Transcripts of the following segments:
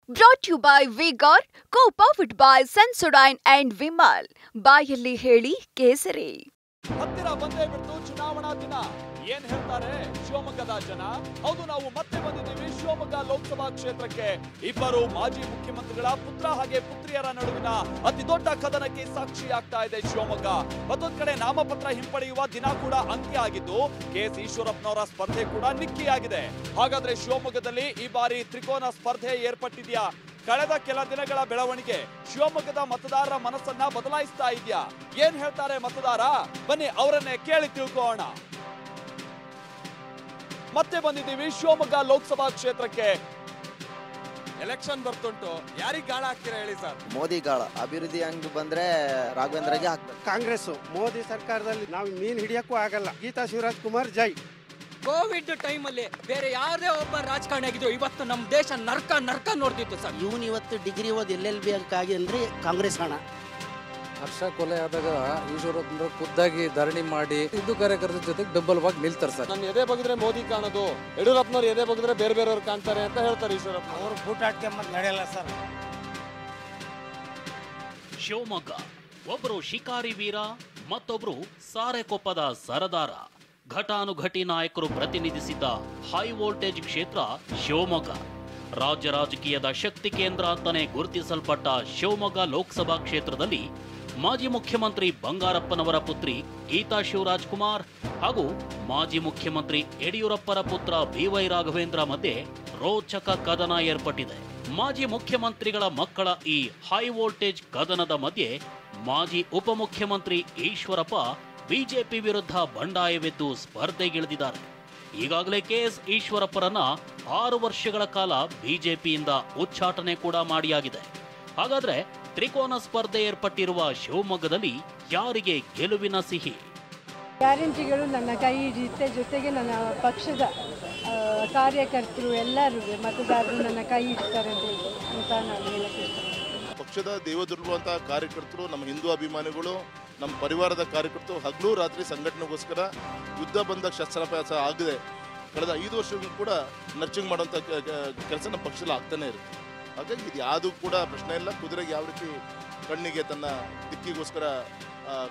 Brought to you by Vigor, co-powered by Sensodyne and Vimal. ಬಾಯಲ್ಲಿ ಹೇಳಿ ಕೇಸರಿ. ಹತ್ತಿರ ಬಂದೇ ಬಿಟ್ಟು ಚುನಾವಣಾ ದಿನ ಏನ್ ಹೇಳ್ತಾರೆ ಶಿವಮೊಗ್ಗದ ಜನ? ಹೌದು, ನಾವು ಮತ್ತೆ ಬಂದಿದ್ದೀವಿ ಶಿವಮೊಗ್ಗ ಲೋಕಸಭಾ ಕ್ಷೇತ್ರಕ್ಕೆ. ಇಬ್ಬರು ಮಾಜಿ ಮುಖ್ಯಮಂತ್ರಿಗಳ ಪುತ್ರ ಹಾಗೆ ಪುತ್ರಿಯರ ನಡುವಿನ ಅತಿ ದೊಡ್ಡ ಕದನಕ್ಕೆ ಸಾಕ್ಷಿಯಾಗ್ತಾ ಇದೆ ಶಿವಮೊಗ್ಗ. ಮತ್ತೊಂದ್ ಕಡೆ ನಾಮಪತ್ರ ಹಿಂಪಡೆಯುವ ದಿನ ಕೂಡ ಅಂತ್ಯ ಆಗಿದ್ದು ಕೆಎಸ್ ಈಶ್ವರಪ್ಪನವರ ಸ್ಪರ್ಧೆ ಕೂಡ ನಿಕ್ಕಿಯಾಗಿದೆ. ಹಾಗಾದ್ರೆ ಶಿವಮೊಗ್ಗದಲ್ಲಿ ಈ ಬಾರಿ ತ್ರಿಕೋನ ಸ್ಪರ್ಧೆ ಏರ್ಪಟ್ಟಿದ್ಯಾ? ಕಳೆದ ಕೆಲ ದಿನಗಳ ಬೆಳವಣಿಗೆ ಶಿವಮೊಗ್ಗದ ಮತದಾರರ ಮನಸ್ಸನ್ನ ಬದಲಾಯಿಸ್ತಾ ಇದೆಯಾ? ಏನ್ ಹೇಳ್ತಾರೆ ಮತದಾರ? ಬನ್ನಿ ಅವರನ್ನೇ ಕೇಳಿ ತಿಳ್ಕೊಳ್ಳೋಣ. ಮತ್ತೆ ಬಂದಿದ್ದೀವಿ ಶಿವಮೊಗ್ಗ ಲೋಕಸಭಾ ಕ್ಷೇತ್ರಕ್ಕೆ. ಎಲೆಕ್ಷನ್ ಬರ್ತುಂಟು, ಯಾರಿಗೆ ಗಾಳ ಹಾಕ್ತೀರಾ ಹೇಳಿ ಸರ್? ಮೋದಿ ಗಾಳ. ಅಭಿವೃದ್ಧಿ ಹಂಗ್ ಬಂದ್ರೆ ರಾಘವೇಂದ್ರಗೆ ಹಾಕ್ಬೇಕು. ಕಾಂಗ್ರೆಸ್ ಮೋದಿ ಸರ್ಕಾರದಲ್ಲಿ ನಾವು ಮೀನ್ ಹಿಡಿಯಕ್ಕೂ ಆಗಲ್ಲ. ಗೀತಾ ಶಿವರಾಜ್ ಕುಮಾರ್ ಜೈ. ಕೋವಿಡ್ ಟೈಮ್ ಅಲ್ಲಿ ಬೇರೆ ಯಾರೇ ಒಬ್ಬ ರಾಜಕಾರಣಿ ಆಗಿದ್ರು, ಇವತ್ತು ನಮ್ಮ ದೇಶ ನರ್ಕ ನೋಡ್ತಿತ್ತು ಸರ್. ಇವನು ಇವತ್ತು ಡಿಗ್ರಿ ಓದಿ LLB ಆಗಿ ಅಂದ್ರೆ ಕಾಂಗ್ರೆಸ್ ಹಣ. ಹರ್ಷ ಕೊಲೆ ಆದಾಗ ಈಶ್ವರಪ್ಪನವರು ಖುದ್ದಾಗಿ ಧರಣಿ ಮಾಡಿ ಹಿಂದೂ ಕಾರ್ಯಕರ್ತರ ಜೊತೆಗೆ ಬೆಂಬಲವಾಗಿ ನಿಲ್ತಾರೆ ಸರ್. ನನ್ನ ಎದೆ ಬಗ್ದ್ರೆ ಮೋದಿ ಕಾಣೋದು, ಯಡಿಯೂರಪ್ಪನವ್ರು ಎದೆ ಬಗ್ದ್ರೆ ಬೇರೆ ಬೇರೆಯವ್ರು ಕಾಣ್ತಾರೆ ಅಂತ ಹೇಳ್ತಾರೆ ಈಶ್ವರಪ್ಪ. ಅವರು ಬೂಟಾಟಕ್ಕೆ ನಡೆಯಲ್ಲ ಸರ್. ಶಿವಮೊಗ್ಗ ಒಬ್ಬರು ಶಿಕಾರಿ ವೀರ, ಮತ್ತೊಬ್ರು ಸಾರೆಕೊಪ್ಪದ ಸರದಾರ. ಘಟಾನುಘಟಿ ನಾಯಕರು ಪ್ರತಿನಿಧಿಸಿದ್ದ ಹೈ ವೋಲ್ಟೇಜ್ ಕ್ಷೇತ್ರ ಶಿವಮೊಗ್ಗ. ರಾಜ್ಯ ರಾಜಕೀಯದ ಶಕ್ತಿ ಕೇಂದ್ರ ಅಂತಾನೆ ಗುರುತಿಸಲ್ಪಟ್ಟ ಶಿವಮೊಗ್ಗ ಲೋಕಸಭಾ ಕ್ಷೇತ್ರದಲ್ಲಿ ಮಾಜಿ ಮುಖ್ಯಮಂತ್ರಿ ಬಂಗಾರಪ್ಪನವರ ಪುತ್ರಿ ಗೀತಾ ಶಿವರಾಜ್ ಕುಮಾರ್ ಹಾಗೂ ಮಾಜಿ ಮುಖ್ಯಮಂತ್ರಿ ಯಡಿಯೂರಪ್ಪರ ಪುತ್ರ BY ರಾಘವೇಂದ್ರ ಮಧ್ಯೆ ರೋಚಕ ಕದನ ಏರ್ಪಟ್ಟಿದೆ. ಮಾಜಿ ಮುಖ್ಯಮಂತ್ರಿಗಳ ಮಕ್ಕಳ ಈ ಹೈ ವೋಲ್ಟೇಜ್ ಕದನದ ಮಧ್ಯೆ ಮಾಜಿ ಉಪಮುಖ್ಯಮಂತ್ರಿ ಈಶ್ವರಪ್ಪ ಬಿಜೆಪಿ ವಿರುದ್ಧ ಬಂಡಾಯವೆದ್ದು ಸ್ಪರ್ಧೆಗಿಳಿದಿದ್ದಾರೆ. ಈಗಾಗಲೇ ಕೆಎಸ್ ಈಶ್ವರಪ್ಪರನ್ನ 6 ವರ್ಷಗಳ ಕಾಲ ಬಿಜೆಪಿಯಿಂದ ಉಚ್ಚಾಟನೆ ಕೂಡ ಮಾಡಿಯಾಗಿದೆ. ಹಾಗಾದ್ರೆ ತ್ರಿಕೋನ ಸ್ಪರ್ಧೆ ಏರ್ಪಟ್ಟಿರುವ ಶಿವಮೊಗ್ಗದಲ್ಲಿ ಯಾರಿಗೆ ಗೆಲುವಿನ ಸಿಹಿ? ಗ್ಯಾರಂಟಿಗಳು ನನ್ನ ಕೈ ಹಿಡಿಯುತ್ತೆ, ಜೊತೆಗೆ ನನ್ನ ಪಕ್ಷದ ಕಾರ್ಯಕರ್ತರು ಎಲ್ಲರೂ ಮತದಾರರು ನನ್ನ ಕೈ ಹಿಡಿತಾರೆ ಅಂತ ನಾನು ಹೇಳಕ್ಕೆ ಇಷ್ಟಪಡ್ತೀನಿ. ಪಕ್ಷದ ದೇವದುರ್ಗುವಂತಹ ಕಾರ್ಯಕರ್ತರು, ನಮ್ಮ ಹಿಂದೂ ಅಭಿಮಾನಿಗಳು, ನಮ್ಮ ಪರಿವಾರದ ಕಾರ್ಯಕರ್ತರು ಹಗಲು ರಾತ್ರಿ ಸಂಘಟನೆಗೋಸ್ಕರ ಯುದ್ಧ ಬಂದ ಶಸ್ತ್ರಾಭ್ಯಾಸ ಆಗದೆ ಕಳೆದ 5 ವರ್ಷಗಳು ಕೂಡ ನರ್ಚಿಂಗ್ ಮಾಡುವಂಥ ಕೆಲಸ ನಮ್ಮ ಪಕ್ಷದಲ್ಲಿ ಆಗ್ತಾನೆ ಇರುತ್ತೆ. ಹಾಗಾಗಿ ಇದು ಯಾವುದೂ ಕೂಡ ಪ್ರಶ್ನೆ ಇಲ್ಲ. ಕುದುರೆಗೆ ಯಾವ ರೀತಿ ಕಣ್ಣಿಗೆ ತನ್ನ ದಿಕ್ಕಿಗೋಸ್ಕರ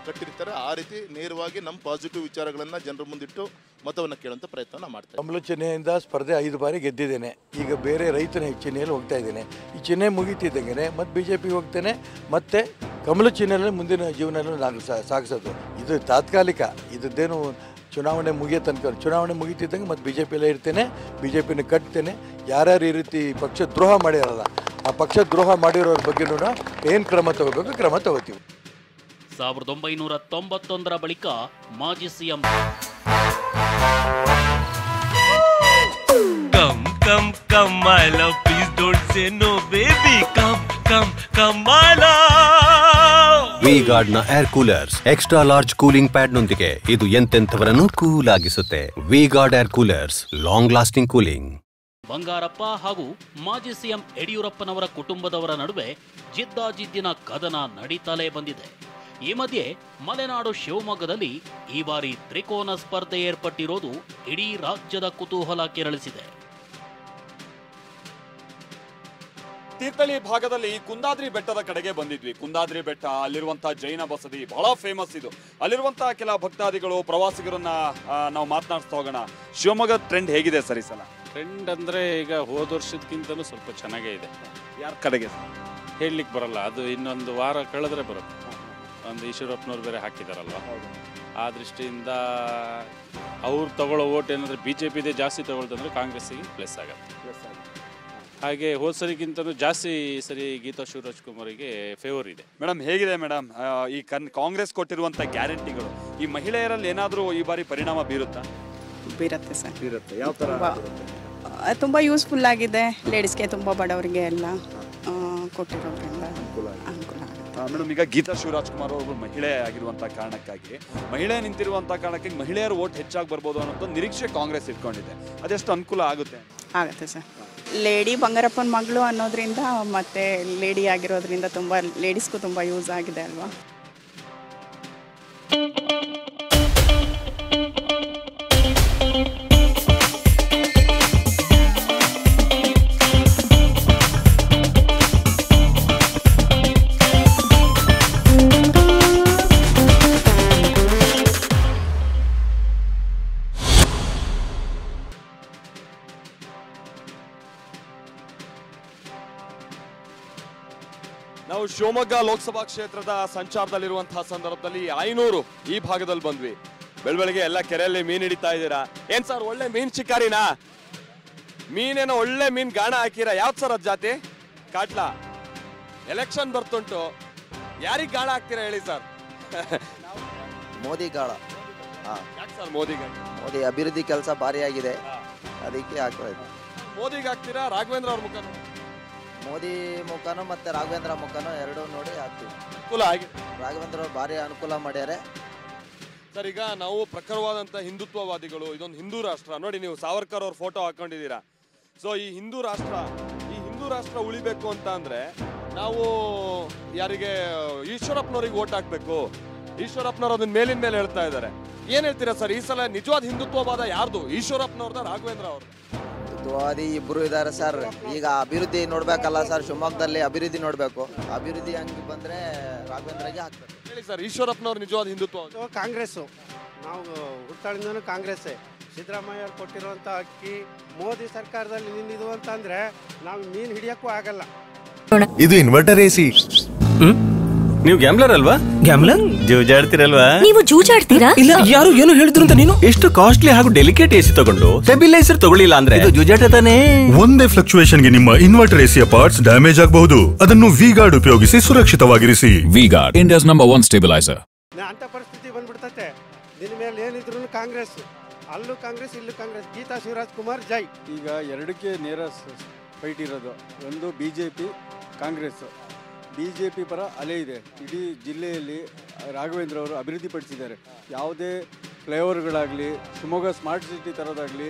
ಕಟ್ಟಿರ್ತಾರೆ, ಆ ರೀತಿ ನೇರವಾಗಿ ನಮ್ಮ ಪಾಸಿಟಿವ್ ವಿಚಾರಗಳನ್ನು ಜನರ ಮುಂದಿಟ್ಟು ಮತವನ್ನು ಕೇಳುವಂಥ ಪ್ರಯತ್ನ ಮಾಡ್ತಾರೆ. ಕಮಲ ಚಿಹ್ನೆಯಿಂದ ಸ್ಪರ್ಧೆ 5 ಬಾರಿ ಗೆದ್ದಿದ್ದೇನೆ. ಈಗ ಬೇರೆ ರೈತನ ಚಿಹ್ನೆಯಲ್ಲಿ ಹೋಗ್ತಾ ಇದ್ದೇನೆ. ಈ ಚಿಹ್ನೆ ಮುಗಿತಿದ್ದಂಗೆ ಮತ್ತೆ ಬಿಜೆಪಿಗೆ ಹೋಗ್ತೇನೆ, ಮತ್ತೆ ಕಮಲ ಚಿಹ್ನೆಯಲ್ಲಿ ಮುಂದಿನ ಜೀವನದಲ್ಲಿ ನಾನು ಸಾಗಿಸೋದು. ಇದು ತಾತ್ಕಾಲಿಕ, ಇದೇನು ಚುನಾವಣೆ ಮುಗಿಯೋ ತನಕ. ಚುನಾವಣೆ ಮುಗಿತಿದ್ದಂಗೆ ಮತ್ತೆ ಬಿಜೆಪಿಯಲ್ಲೇ ಇರ್ತೇನೆ, ಬಿಜೆಪಿನ ಕಟ್ತೇನೆ. ಯಾರ್ಯಾರು ಈ ರೀತಿ ಪಕ್ಷ ದ್ರೋಹ ಮಾಡಿರಲ್ಲ, ಆ ಪಕ್ಷ ದ್ರೋಹ ಮಾಡಿರೋರ ಬಗ್ಗೆನೂ ಏನು ಕ್ರಮ ತಗೋಬೇಕು ಕ್ರಮ ತಗೋತೀವಿ. 1991ರ ಬಳಿಕ ಮಾಜಿ ಸಿಎಂ ವಿ-ಗಾರ್ಡ್ ನ air coolers extra large cooling pad ನೊಂದಿಗೆ ಇದು ಎಂತೆಂಥವರನ್ನು ಕೂಲ್ ಆಗಿಸುತ್ತೆ. V Guard air coolers, long lasting cooling. Bangarappa ಹಾಗೂ ಮಾಜಿ ಸಿಎಂ ಯಡಿಯೂರಪ್ಪನವರ ಕುಟುಂಬದವರ ನಡುವೆ ಜಿದ್ದಾಜಿದ್ದಿನ ಕದನ ನಡೀತಲೇ ಬಂದಿದೆ. ಈ ಮಧ್ಯೆ ಮಲೆನಾಡು ಶಿವಮೊಗ್ಗದಲ್ಲಿ ಈ ಬಾರಿ ತ್ರಿಕೋನ ಸ್ಪರ್ಧೆ ಏರ್ಪಟ್ಟಿರೋದು ಇಡೀ ರಾಜ್ಯದ ಕುತೂಹಲ ಕೆರಳಿಸಿದೆ. ತೀರ್ಥಹಳ್ಳಿ ಭಾಗದಲ್ಲಿ ಕುಂದಾದ್ರಿ ಬೆಟ್ಟದ ಕಡೆಗೆ ಬಂದಿದ್ವಿ. ಕುಂದಾದ್ರಿ ಬೆಟ್ಟ, ಅಲ್ಲಿರುವಂತಹ ಜೈನ ಬಸದಿ ಬಹಳ ಫೇಮಸ್. ಇದು ಅಲ್ಲಿರುವಂತಹ ಕೆಲ ಭಕ್ತಾದಿಗಳು, ಪ್ರವಾಸಿಗರನ್ನ ನಾವು ಮಾತನಾಡ್ತಾ ಹೋಗೋಣ. ಶಿವಮೊಗ್ಗ ಟ್ರೆಂಡ್ ಹೇಗಿದೆ ಸರ್ ಈ ಸಲ? ಟ್ರೆಂಡ್ ಅಂದ್ರೆ ಈಗ ಹೋದ ವರ್ಷದಕ್ಕಿಂತಲೂ ಸ್ವಲ್ಪ ಚೆನ್ನಾಗೇ ಇದೆ. ಯಾರ ಕಡೆಗೆ ಹೇಳಲಿಕ್ಕೆ ಬರಲ್ಲ, ಅದು ಇನ್ನೊಂದು ವಾರ ಕಳೆದ್ರೆ ಬರುತ್ತೆ. ಒಂದು ಈಶ್ವರಪ್ಪನವ್ರು ಬೇರೆ ಹಾಕಿದಾರಲ್ವ, ಆ ದೃಷ್ಟಿಯಿಂದ ಅವ್ರು ತಗೊಳ್ಳೋ ಓಟ್ ಏನಾದ್ರೆ BJPದೇ ಜಾಸ್ತಿ ತಗೊಳ್ತಂದ್ರೆ ಕಾಂಗ್ರೆಸ್ಸಿಗೆ ಪ್ಲಸ್ ಆಗುತ್ತೆ. ಹಾಗೆ ಹೋದ ಸರಿಗಿಂತಲೂ ಜಾಸ್ತಿ ಸರಿ ಗೀತಾ ಶಿವರಾಜ್ ಕುಮಾರಿಗೆ ಫೇವರ್ ಇದೆ. ಮೇಡಮ್ ಹೇಗಿದೆ ಮೇಡಮ್ ಈ ಕಾಂಗ್ರೆಸ್ ಕೊಟ್ಟಿರುವಂಥ ಗ್ಯಾರಂಟಿಗಳು ಈ ಮಹಿಳೆಯರಲ್ಲಿ ಏನಾದರೂ ಈ ಬಾರಿ ಪರಿಣಾಮ ಬೀರುತ್ತಾ? ಬೀರುತ್ತೆ ಸರ್, ಬೀರುತ್ತೆ. ಯಾವ ಥರ? ತುಂಬ ಯೂಸ್ಫುಲ್ ಆಗಿದೆ. ಲೇಡೀಸ್ಗೆ, ತುಂಬ ಬಡವರಿಗೆ ಎಲ್ಲ ಕೊಟ್ಟಿರೋದ್ರಿಂದ ಅನುಕೂಲ ಆಗುತ್ತೆ. ಮೇಡಮ್ ಈಗ ಗೀತಾ ಶಿವರಾಜ್ ಕುಮಾರ್ ಅವರು ಮಹಿಳೆ ಆಗಿರುವಂಥ ಕಾರಣಕ್ಕಾಗಿ, ಮಹಿಳೆ ನಿಂತಿರುವಂಥ ಕಾರಣಕ್ಕೆ ಮಹಿಳೆಯರ ಓಟ್ ಹೆಚ್ಚಾಗಿ ಬರ್ಬೋದು ಅನ್ನೋದು ನಿರೀಕ್ಷೆ ಕಾಂಗ್ರೆಸ್ ಇಟ್ಕೊಂಡಿದೆ. ಅದೆಷ್ಟು ಅನುಕೂಲ ಆಗುತ್ತೆ? ಆಗುತ್ತೆ ಸರ್. ಲೇಡಿ ಬಂಗಾರಪ್ಪನ ಮಗಳು ಅನ್ನೋದ್ರಿಂದ ಮತ್ತೆ ಲೇಡಿ ಆಗಿರೋದ್ರಿಂದ ತುಂಬ ಲೇಡೀಸ್ಗೂ ತುಂಬ ಯೂಸ್ ಆಗಿದೆ ಅಲ್ವಾ. ನಾವು ಶಿವಮೊಗ್ಗ ಲೋಕಸಭಾ ಕ್ಷೇತ್ರದ ಸಂಚಾರದಲ್ಲಿರುವಂತಹ ಸಂದರ್ಭದಲ್ಲಿ 500 ಈ ಭಾಗದಲ್ಲಿ ಬಂದ್ವಿ. ಬೆಳಬೆಳಗ್ಗೆ ಎಲ್ಲ ಕೆರೆಯಲ್ಲಿ ಮೀನ್ ಹಿಡಿತಾ ಇದ್ದೀರಾ. ಏನ್ ಸರ್ ಒಳ್ಳೆ ಮೀನ್ ಶಿಕಾರಿನಾ? ಮೀನೇನೋ ಒಳ್ಳೆ ಮೀನ್ ಗಾಣ ಹಾಕಿರ. ಯಾವ್ದು ಸರ್ ಅದ್ ಜಾತಿ? ಕಾಟ್ಲಾ. ಎಲೆಕ್ಷನ್ ಬರ್ತುಂಟು, ಯಾರಿಗ್ ಗಾಣ ಹಾಕ್ತೀರಾ ಹೇಳಿ ಸರ್? ಮೋದಿ ಗಾಳ. ಯಾಕೆ ಸರ್ ಮೋದಿಗೆ? ಮೋದಿ ಅಭಿವೃದ್ಧಿ ಕೆಲಸ ಭಾರಿ ಆಗಿದೆ, ಅದಕ್ಕೆ ಆಗ್ತಾ ಇದೆ. ಮೋದಿಗೆ ಹಾಕ್ತೀರಾ ರಾಘವೇಂದ್ರ ಅವ್ರ ಮುಖ? ಮೋದಿ ಮುಖನೂ ಮತ್ತೆ ರಾಘವೇಂದ್ರ ಮುಖನೂ ಎರಡೂ ನೋಡಿ ಹಾಕ್ತೀವಿ. ಅನುಕೂಲ ಆಗಿದೆ. ರಾಘವೇಂದ್ರ ಅವ್ರು ಭಾರಿ ಅನುಕೂಲ ಮಾಡ್ಯಾರೆ ಸರ್. ಈಗ ನಾವು ಪ್ರಖರವಾದಂತ ಹಿಂದುತ್ವವಾದಿಗಳು, ಇದೊಂದು ಹಿಂದೂ ರಾಷ್ಟ್ರ ನೋಡಿ, ನೀವು ಸಾವರ್ಕರ್ ಅವ್ರ ಫೋಟೋ ಹಾಕೊಂಡಿದ್ದೀರಾ. ಸೊ ಈ ಹಿಂದೂ ರಾಷ್ಟ್ರ ಉಳಿಬೇಕು ಅಂತ ಅಂದ್ರೆ ನಾವು ಯಾರಿಗೆ? ಈಶ್ವರಪ್ಪನವ್ರಿಗೆ ಓಟ್ ಹಾಕ್ಬೇಕು. ಈಶ್ವರಪ್ಪನವ್ರು ಅದನ್ನ ಮೇಲಿನ ಮೇಲೆ ಹೇಳ್ತಾ ಇದ್ದಾರೆ. ಏನ್ ಹೇಳ್ತೀರಾ ಸರ್, ಈ ಸಲ ನಿಜವಾದ ಹಿಂದುತ್ವವಾದ ಯಾರ್ದು? ಈಶ್ವರಪ್ಪನವ್ರದ ರಾಘವೇಂದ್ರ ಅವ್ರದ್ದು? ಹಿಂದುತ್ವವಾದಿ ಇಬ್ರು ಇದ್ದಾರೆ ಸರ್. ಈಗ ಅಭಿವೃದ್ಧಿ ನೋಡ್ಬೇಕಲ್ಲ ಸರ್, ಶಿವಮೊಗ್ಗದಲ್ಲಿ ಅಭಿವೃದ್ಧಿ ನೋಡ್ಬೇಕು. ಅಭಿವೃದ್ಧಿ ಹಂಗೆ ಬಂದ್ರೆ ರಾಘವೇಂದ್ರಗೆ ಹಾಕ್ಬೇಕು. ಹೇಳಿ ಸರ್, ಈಶ್ವರಪ್ಪನವ್ರು ನಿಜವಾದ ಹಿಂದುತ್ವ? ಕಾಂಗ್ರೆಸ್ಸು. ನಾವು ಹುಟ್ಟಾಳಿಂದನೂ ಕಾಂಗ್ರೆಸ್ಸೇ. ಸಿದ್ದರಾಮಯ್ಯ ಅವ್ರು ಕೊಟ್ಟಿರುವಂಥ ಅಕ್ಕಿ ಮೋದಿ ಸರ್ಕಾರದಲ್ಲಿ ನಿಂದಿದು ಅಂತ ಅಂದ್ರೆ ನಾವು ಮೀನು ಹಿಡಿಯಕ್ಕೂ ಆಗಲ್ಲ. ಇದು ಇನ್ವರ್ಟರ್ ಎಸಿ. ನೀವು ಗ್ಯಾಮ್ಲರ್ ಅಲ್ವಾ? ಗ್ಯಾಮ್ಲರ್ ಜೂಜಾಡ್ತಿರಲ್ವಾ? ನೀವು ಜೂಜಾಡ್ತೀರಾ? ಇಲ್ಲ, ಯಾರು ಏನು ಹೇಳಿದ್ರು ಅಂತ ನೀನು? ಎಷ್ಟು ಕಾಸ್ಟ್ಲಿ ಹಾಗೂ ಡೆಲಿಕೇಟ್ ಎಸಿ ತಗೊಂಡು ಸ್ಟೆಬಿಲೈಸರ್ ತಗೊಳ್ಳಿಲ್ಲ ಅಂದ್ರೆ ಇದು ಜೂಜಾಟ ತಾನೇ. ಒಂದೇ ಫ್ಲಕ್ಚುಯೇಷನ್ ಗೆ ನಿಮ್ಮ ಇನ್ವರ್ಟರ್ ಎಸಿಯ ಪಾರ್ಟ್ಸ್ ಡ್ಯಾಮೇಜ್ ಆಗಬಹುದು. ಅದನ್ನು ವಿಗಾರ್ಡ್ ಉಪಯೋಗಿಸಿ ಸುರಕ್ಷಿತವಾಗಿರಿಸಿ. V Guard, India's number 1 stabiliser. ಅಂತ ಪರಿಸ್ಥಿತಿ ಬಂದ್ಬಿಡ್ತತೆ. ದಿನ ಮೇಲೆ ಏನಿದ್ರು ಕಾಂಗ್ರೆಸ್, ಅಲ್ಲೂ ಕಾಂಗ್ರೆಸ್, ಇಲ್ಲೂ ಕಾಂಗ್ರೆಸ್. ಗೀತಾ ಶಿವರಾಜ್ ಕುಮಾರ್ ಜೈ. ಈಗ ಎರಡಕ್ಕೆ ನೇರ ಫೈಟ್ ಇರೋದು. ಒಂದು ಬಿಜೆಪಿ, ಕಾಂಗ್ರೆಸ್. ಬಿಜೆಪಿ ಪರ ಅಲೆ ಇದೆ. ಇಡೀ ಜಿಲ್ಲೆಯಲ್ಲಿ ರಾಘವೇಂದ್ರ ಅವರು ಅಭಿವೃದ್ಧಿಪಡಿಸಿದ್ದಾರೆ. ಯಾವುದೇ ಫ್ಲೈಓವರ್ಗಳಾಗಲಿ, ಶಿವಮೊಗ್ಗ ಸ್ಮಾರ್ಟ್ ಸಿಟಿ ತರೋದಾಗಲಿ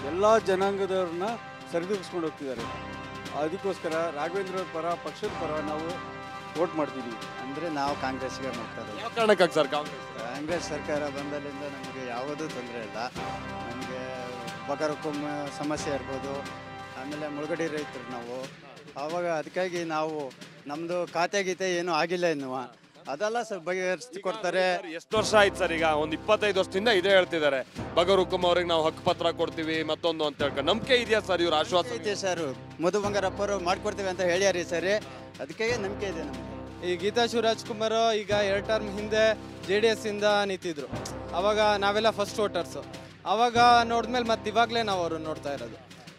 ಎಲ್ಲ ಜನಾಂಗದವ್ರನ್ನ ಸರಿದೂಗಿಸ್ಕೊಂಡು ಹೋಗ್ತಿದ್ದಾರೆ. ಅದಕ್ಕೋಸ್ಕರ ರಾಘವೇಂದ್ರ ಪರ, ಪಕ್ಷದ ಪರ ನಾವು ವೋಟ್ ಮಾಡ್ತೀವಿ. ಅಂದರೆ ನಾವು ಕಾಂಗ್ರೆಸ್ಗೆ ಮಾಡ್ತಾರೆ. ಯಾವ ಕಾರಣಕ್ಕಾಗಿ ಸರ್ ಕಾಂಗ್ರೆಸ್ ಸರ್ಕಾರ ಬಂದಲ್ಲಿಂದ ನಮಗೆ ಯಾವುದೂ ತೊಂದರೆ ಇಲ್ಲ. ನಮಗೆ ಬಗರಕೊಮ್ಮ ಸಮಸ್ಯೆ ಇರ್ಬೋದು, ಆಮೇಲೆ ಮುಳುಗಡೆ ರೈತರು ನಾವು. ಆವಾಗ ಅದಕ್ಕಾಗಿ ನಾವು ನಮ್ಮದು ಖಾತೆ ಗೀತೆ ಏನೂ ಆಗಿಲ್ಲ ಇನ್ನು, ಅದೆಲ್ಲ ಸ್ವಲ್ಪ ಬಗೆಹರಿಸಿ ಕೊಡ್ತಾರೆ. ಎಷ್ಟು ವರ್ಷ ಆಯ್ತು ಸರ್? ಈಗ ಒಂದು 25 ವರ್ಷದಿಂದ ಇದೇ ಹೇಳ್ತಿದ್ದಾರೆ, ಬಗರುಕುಮ್ ಅವ್ರಿಗೆ ನಾವು ಹಕ್ಕು ಪತ್ರ ಕೊಡ್ತೀವಿ ಮತ್ತೊಂದು ಅಂತ ಹೇಳ್ಕೊಂಡು. ನಂಬಿಕೆ ಇದೆಯಾ ಸರ್? ಇವ್ರ ಆಶ್ವಾಸ ಐತೆ ಸರ್. ಮಧು ಬಂಗಾರಪ್ಪ ಅವರು ಮಾಡ್ಕೊಡ್ತೀವಿ ಅಂತ ಹೇಳ್ಯಾರಿ ಸರ್, ಅದಕ್ಕೆ ನಂಬಿಕೆ ಇದೆ ನಮಗೆ. ಈ ಗೀತಾ ಶಿವರಾಜ್ ಕುಮಾರ್ ಈಗ 2 ಟರ್ಮ್ ಹಿಂದೆ JDS ಇಂದ ನಿಂತಿದ್ರು. ಅವಾಗ ನಾವೆಲ್ಲ ಫಸ್ಟ್ ವೋಟರ್ಸು. ಅವಾಗ ನೋಡಿದ್ಮೇಲೆ ಮತ್ತೆ ಇವಾಗಲೇ ನಾವು ಅವ್ರನ್ನ ನೋಡ್ತಾ ಇರೋದು.